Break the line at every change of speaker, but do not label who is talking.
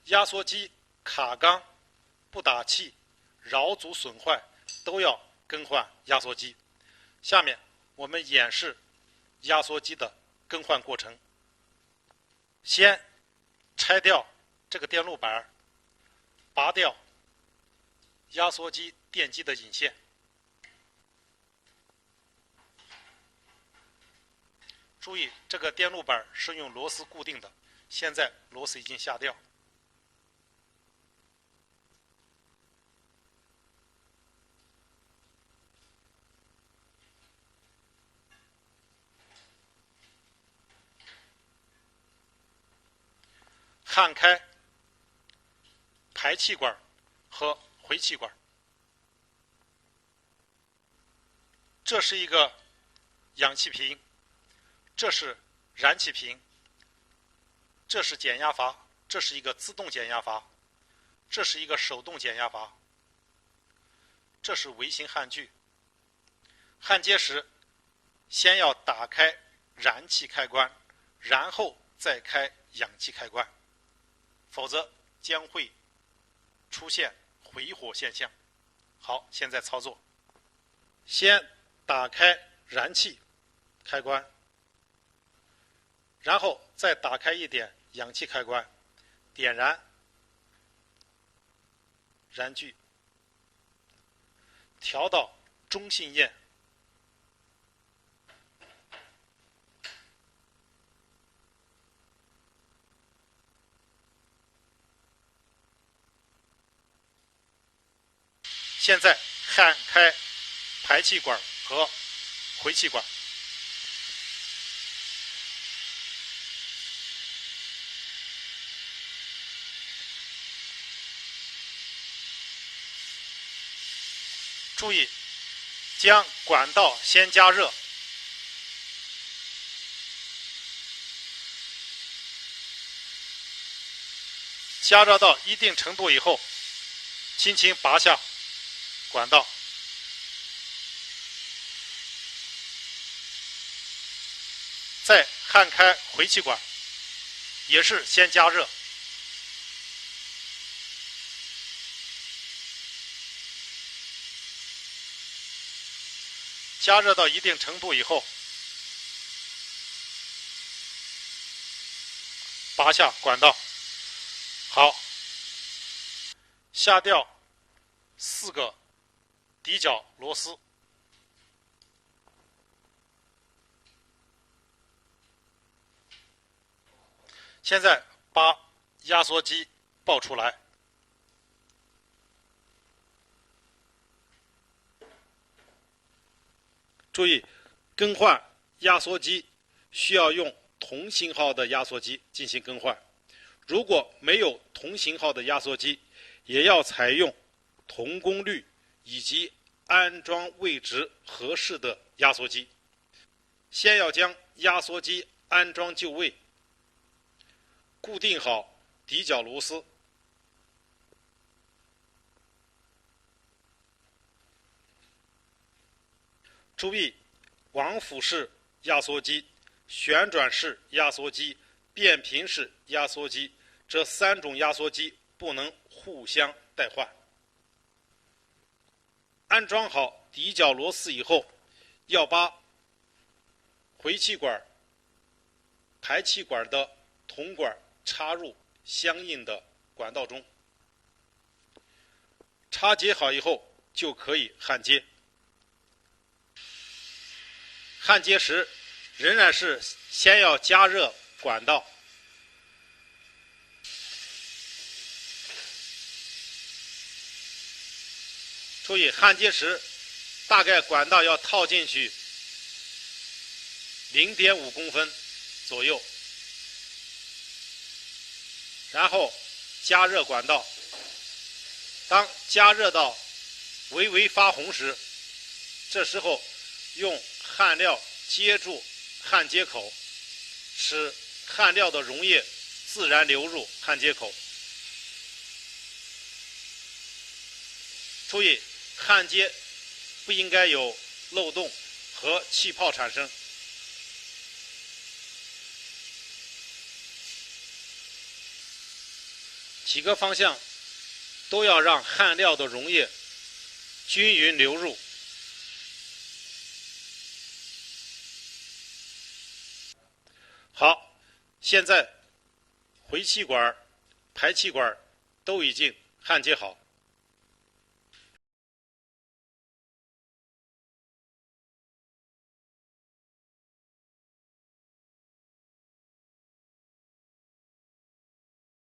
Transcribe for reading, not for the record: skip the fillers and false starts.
压缩机卡缸、不打气、桡阻损坏都要更换压缩机。下面我们演示压缩机的更换过程。先拆掉这个电路板，拔掉压缩机电机的引线。注意，这个电路板是用螺丝固定的，现在螺丝已经下掉。焊开排气管和回气管。这是一个氧气瓶，这是燃气瓶，这是减压阀，这是一个自动减压阀，这是一个手动减压阀，这是微型焊具。焊接时，先要打开燃气开关，然后再开氧气开关，否则将会出现回火现象。好，现在操作。先打开燃气开关，然后再打开一点氧气开关，点燃燃具，调到中性焰，现在焊开排气管和回气管。注意，将管道先加热，加热到一定程度以后，轻轻拔下管道，再焊开回气管，也是先加热。加热到一定程度以后，拔下管道。好，下掉4个底角螺丝。现在把压缩机抱出来。注意，更换压缩机需要用同型号的压缩机进行更换。如果没有同型号的压缩机，也要采用同功率以及安装位置合适的压缩机。先要将压缩机安装就位，固定好底角螺丝。注意，往复式压缩机、旋转式压缩机、变频式压缩机这3种压缩机不能互相代换。安装好底角螺丝以后，要把回气管、排气管的铜管插入相应的管道中。插接好以后，就可以焊接。焊接时仍然是先要加热管道，注意焊接时大概管道要套进去0.5公分左右，然后加热管道。当加热到微微发红时，这时候用焊料接住焊接口，使焊料的溶液自然流入焊接口。注意，焊接不应该有漏洞和气泡产生。几个方向都要让焊料的溶液均匀流入。好，现在回气管、排气管都已经焊接好。